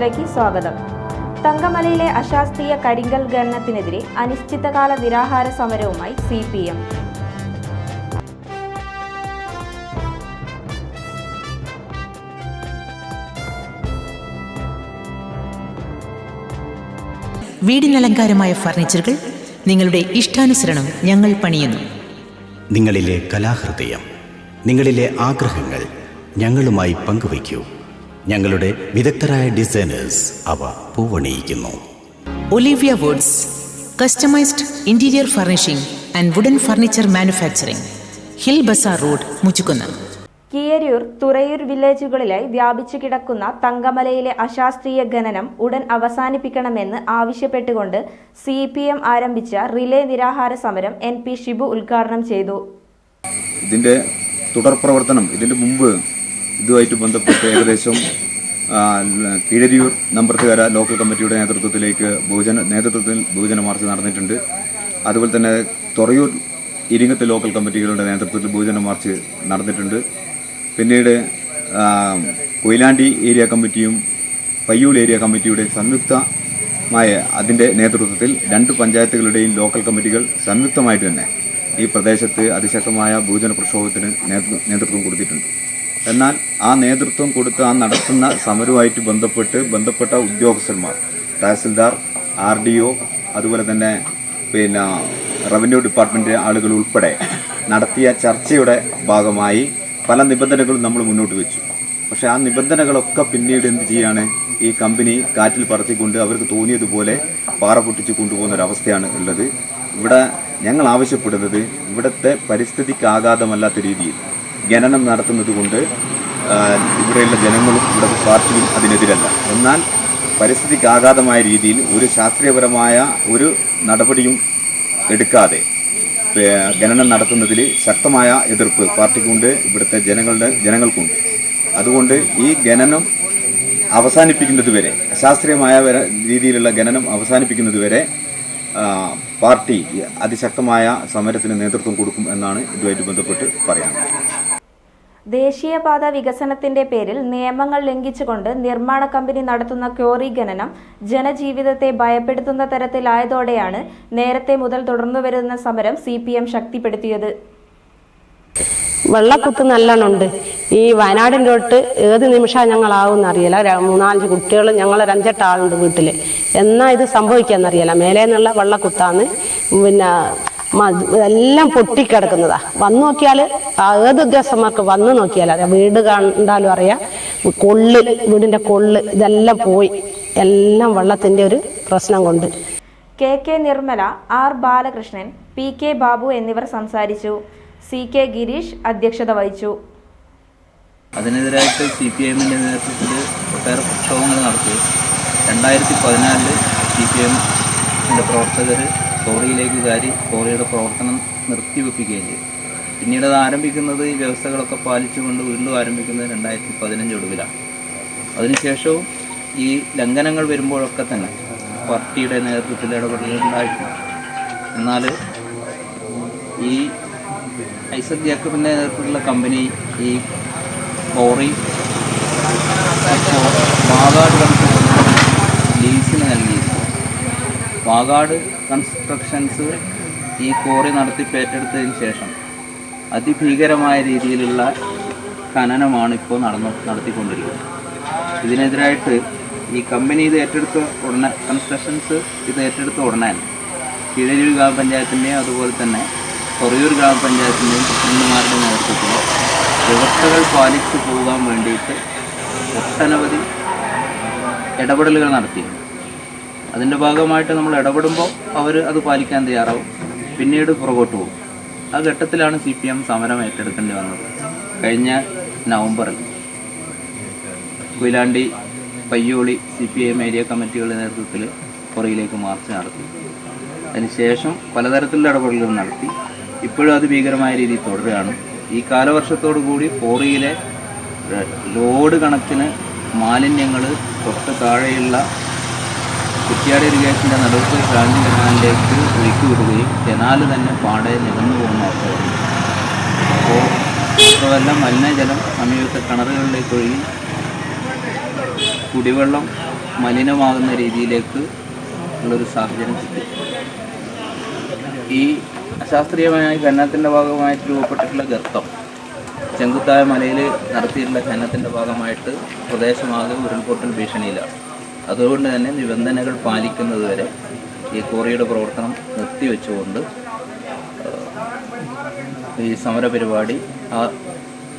ന്യൂസിലേക്ക് സ്വാഗതം. തങ്കമലയിലെ അശാസ്ത്രീയ കരിങ്കൽ ഖനനത്തിനെതിരെ അനിശ്ചിതകാല നിരാഹാര സമരവുമായി CPM. വീടിനലങ്കാരമായ ഫർണിച്ചറുകൾ നിങ്ങളുടെ ഇഷ്ടാനുസരണം ഞങ്ങൾ പണിയുന്നു. നിങ്ങളിലെ കലാഹൃദയം, നിങ്ങളിലെ ആഗ്രഹങ്ങൾ ഞങ്ങളുമായി പങ്കുവയ്ക്കൂ. ഞങ്ങളുടെ വിദഗ്ധരായ ഡിസൈനേഴ്സ് അവ പൂവണിയിക്കുന്നു. Olivia Woods, customised interior furnishing and wooden furniture manufacturing, hill bazaar road, Muchukunnam. Keeyarur, Thurayur വില്ലേജുകളിലായി വ്യാപിച്ചു കിടക്കുന്ന തങ്കമലയിലെ അശാസ്ത്രീയ ഖനനം ഉടൻ അവസാനിപ്പിക്കണമെന്ന് ആവശ്യപ്പെട്ടുകൊണ്ട് CPM ആരംഭിച്ച റിലേ നിരാഹാര സമരം NP ഷിബു ഉദ്ഘാടനം ചെയ്തു. ഇതിൻ്റെ തുടർ പ്രവർത്തനം ഇതിൻ്റെ മുമ്പ് ഇതുമായിട്ട് ബന്ധപ്പെട്ട് ഏകദേശം കീഴരിയൂർ നമ്പർത്തുകര ലോക്കൽ കമ്മിറ്റിയുടെ നേതൃത്വത്തിൽ ബഹുജന മാർച്ച് നടന്നിട്ടുണ്ട്. അതുപോലെ തന്നെ തുറയൂർ ഇരിങ്ങത്ത് ലോക്കൽ കമ്മിറ്റികളുടെ നേതൃത്വത്തിൽ ബഹുജന മാർച്ച് നടന്നിട്ടുണ്ട്. പിന്നീട് കൊയിലാണ്ടി ഏരിയ കമ്മിറ്റിയും പയ്യൂർ ഏരിയ കമ്മിറ്റിയുടെ സംയുക്തമായ അതിൻ്റെ നേതൃത്വത്തിൽ 2 പഞ്ചായത്തുകളുടെയും ലോക്കൽ കമ്മിറ്റികൾ സംയുക്തമായിട്ട് തന്നെ ഈ പ്രദേശത്ത് അതിശക്തമായ ബഹുജന പ്രക്ഷോഭത്തിന് നേതൃത്വം കൊടുത്തിട്ടുണ്ട്. എന്നാൽ ആ നേതൃത്വം കൊടുത്ത് നടത്തുന്ന സമരവുമായിട്ട് ബന്ധപ്പെട്ട ഉദ്യോഗസ്ഥന്മാർ, തഹസിൽദാർ, RDO, അതുപോലെ തന്നെ റവന്യൂ ഡിപ്പാർട്ട്മെൻറ്റ് ആളുകൾ ഉൾപ്പെടെ നടത്തിയ ചർച്ചയുടെ ഭാഗമായി പല നിബന്ധനകളും നമ്മൾ മുന്നോട്ട് വെച്ചു. പക്ഷേ ആ നിബന്ധനകളൊക്കെ പിന്നീട് എന്ത് ചെയ്യാണ്, ഈ കമ്പനി കാറ്റിൽ പറത്തിക്കൊണ്ട് അവർക്ക് തോന്നിയതുപോലെ പാറ പൊട്ടിച്ച് കൊണ്ടുപോകുന്ന ഒരവസ്ഥയാണ് ഉള്ളത്. ഇവിടെ ഞങ്ങൾ ആവശ്യപ്പെടുന്നത് ഇവിടുത്തെ പരിസ്ഥിതിക്ക് ആഘാതമല്ലാത്ത രീതിയിൽ ഖനനം നടത്തുന്നത് കൊണ്ട് ഇവിടെയുള്ള ജനങ്ങളും ഇവിടുത്തെ പാർട്ടിയും അതിനെതിരല്ല. എന്നാൽ പരിസ്ഥിതിക്ക് ആഘാതമായ രീതിയിൽ ഒരു ശാസ്ത്രീയപരമായ ഒരു നടപടിയും എടുക്കാതെ ഖനനം നടത്തുന്നതിൽ ശക്തമായ എതിർപ്പ് പാർട്ടിക്കുണ്ട്, ഇവിടുത്തെ ജനങ്ങൾക്കുണ്ട്. അതുകൊണ്ട് ഈ ഖനനം അവസാനിപ്പിക്കുന്നതുവരെ, അശാസ്ത്രീയമായ രീതിയിലുള്ള ഖനനം അവസാനിപ്പിക്കുന്നതുവരെ പാർട്ടി അതിശക്തമായ സമരത്തിന് നേതൃത്വം കൊടുക്കും എന്നാണ് ഇതുമായിട്ട് ബന്ധപ്പെട്ട് പറയാനുള്ളത്. ദേശീയപാത വികസനത്തിന്റെ പേരിൽ നിയമങ്ങൾ ലംഘിച്ചുകൊണ്ട് നിർമ്മാണ കമ്പനി നടത്തുന്ന ക്വാറി ഖനനം ജനജീവിതത്തെ ഭയപ്പെടുത്തുന്ന തരത്തിലായതോടെയാണ് നേരത്തെ മുതൽ തുടർന്നുവരുന്ന സമരം CPM ശക്തിപ്പെടുത്തിയത്. വെള്ളക്കുത്ത് നല്ലോണമുണ്ട്. ഈ വയനാടിൻ്റെ തൊട്ട് ഏത് നിമിഷം ഞങ്ങളാവുമെന്നറിയില്ല. 3-4 കുട്ടികൾ, ഞങ്ങൾ 5-8 ആളുണ്ട് വീട്ടിൽ. എന്നാ ഇത് സംഭവിക്കാന്നറിയില്ല. മേലെ നിന്നുള്ള വെള്ളക്കുത്താണ്. പിന്നെ എല്ലാം പൊട്ടിക്കിടക്കുന്നതാ. വന്നു നോക്കിയാൽ ഏത് ഉദ്യോഗസ്ഥന്മാർക്ക് വന്നു നോക്കിയാൽ അറിയാം. വീട് കണ്ടാലും അറിയാം. വീടിന്റെ കൊള്ള് ഇതെല്ലാം പോയി. എല്ലാം വെള്ളത്തിന്റെ ഒരു പ്രശ്നം കൊണ്ട്. KK Nirmala, R Balakrishnan, PK Babu എന്നിവർ സംസാരിച്ചു. CK ഗിരീഷ് അധ്യക്ഷത വഹിച്ചു. അതിനെതിരായിട്ട് CPM-ന്റെ നേതൃത്വത്തിൽ ഒട്ടേറെ പ്രക്ഷോഭങ്ങൾ നടത്തി. 2014 CPM-ന്റെ പ്രവർത്തകർ ക്വാറിയിലേക്ക് കയറി ക്വാറിയുടെ പ്രവർത്തനം നിർത്തിവെപ്പിക്കുകയും ചെയ്തു. പിന്നീട് അത് ആരംഭിക്കുന്നത് ഈ വ്യവസ്ഥകളൊക്കെ പാലിച്ചുകൊണ്ട് വീണ്ടും ആരംഭിക്കുന്നത് 2015 ഒടുവിലാണ്. അതിനുശേഷവും ഈ ലംഘനങ്ങൾ വരുമ്പോഴൊക്കെ തന്നെ പാർട്ടിയുടെ നേതൃത്വത്തിൽ ഇടപെടലുണ്ടായിട്ടുണ്ട്. എന്നാൽ ഈ ഐസക് ജേക്കബിൻ്റെ നേതൃത്വത്തിലുള്ള കമ്പനി ഈ ക്വാറി വാഗാട് ലീസിന് നൽകിയിരുന്നു. വാഗാട് കൺസ്ട്രക്ഷൻസ് ഈ ക്വാറി ഏറ്റെടുത്തതിന് ശേഷം അതിഭീകരമായ രീതിയിലുള്ള ഖനനമാണ് ഇപ്പോൾ നടത്തിക്കൊണ്ടിരിക്കുന്നത്. ഇതിനെതിരായിട്ട് ഈ കമ്പനി ഇത് ഏറ്റെടുത്ത ഉടനെ, കൺസ്ട്രക്ഷൻസ് ഇത് ഏറ്റെടുത്ത ഉടനെ കീഴരിയൂർ ഗ്രാമപഞ്ചായത്തിൻ്റെയും അതുപോലെ തന്നെ തുറയൂർ ഗ്രാമപഞ്ചായത്തിൻ്റെയും പ്രസിഡന്റുമാരുടെ നേതൃത്വത്തിൽ വ്യവസ്ഥകൾ പാലിച്ചു പോകാൻ വേണ്ടിയിട്ട് ഒട്ടനവധി ഇടപെടലുകൾ നടത്തിയിരുന്നു. അതിൻ്റെ ഭാഗമായിട്ട് നമ്മൾ ഇടപെടുമ്പോൾ അവർ അത് പാലിക്കാൻ തയ്യാറാവും, പിന്നീട് പുറകോട്ട് പോകും. ആ ഘട്ടത്തിലാണ് CPM സമരം ഏറ്റെടുക്കേണ്ടി വന്നത്. കഴിഞ്ഞ നവംബറിൽ കൊയിലാണ്ടി, പയ്യോളി CPM ഏരിയ കമ്മിറ്റികളുടെ നേതൃത്വത്തിൽ ക്വാറിയിലേക്ക് മാർച്ച് നടത്തി. അതിനുശേഷം പലതരത്തിലുള്ള ഇടപെടലുകൾ നടത്തി. ഇപ്പോഴും അത് ഭീകരമായ രീതിയിൽ തുടരുകയാണ്. ഈ കാലവർഷത്തോടു കൂടി ക്വാറിയിലെ ലോഡ് കണക്കിന് മാലിന്യങ്ങൾ തൊട്ട് താഴെയുള്ള കുറ്റിയാട് ഇറിഗേഷൻ്റെ നടുക്ക് ബ്രാഞ്ച് കനാലിലേക്ക് ഒഴുക്കി വിടുകയും കനാൽ തന്നെ പാടെ നികന്നു പോകുന്ന അവസ്ഥയാണ്. അപ്പോൾ മാത്രമല്ല മലിനജലം സമീപത്തെ കിണറുകളിലേക്ക് ഒഴുകി കുടിവെള്ളം മലിനമാകുന്ന രീതിയിലേക്ക് ഉള്ളൊരു സാഹചര്യം കിട്ടി. ഈ അശാസ്ത്രീയമായ ഖനനത്തിൻ്റെ ഭാഗമായിട്ട് രൂപപ്പെട്ടിട്ടുള്ള ഗർത്തം ചെങ്കുത്തായ മലയിൽ നടത്തിയിട്ടുള്ള ഖനനത്തിൻ്റെ ഭാഗമായിട്ട് പ്രദേശമാകെ ഉരുൾപൊട്ടൽ ഭീഷണിയിലാണ്. അതുകൊണ്ട് തന്നെ നിബന്ധനകൾ പാലിക്കുന്നതുവരെ ഈ ക്വാറിയുടെ പ്രവർത്തനം നിർത്തിവെച്ചുകൊണ്ട് ഈ സമരപരിപാടി ആ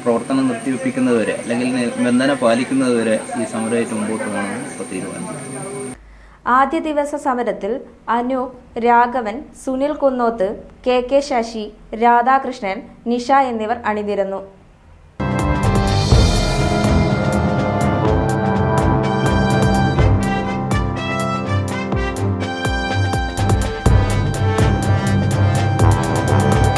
പ്രവർത്തനം നിർത്തിവെപ്പിക്കുന്നതുവരെ അല്ലെങ്കിൽ നിബന്ധന പാലിക്കുന്നതുവരെ ഈ സമരമായിട്ട് മുമ്പോട്ട് പോകണമെന്ന് ഇപ്പോൾ തീരുമാനിച്ചു. ആദ്യ ദിവസ സമരത്തിൽ അനൂപ്, രാഘവൻ, സുനിൽ കുന്നോത്ത്, കെ ശശി, രാധാകൃഷ്ണൻ, നിഷ എന്നിവർ അണിനിരന്നു.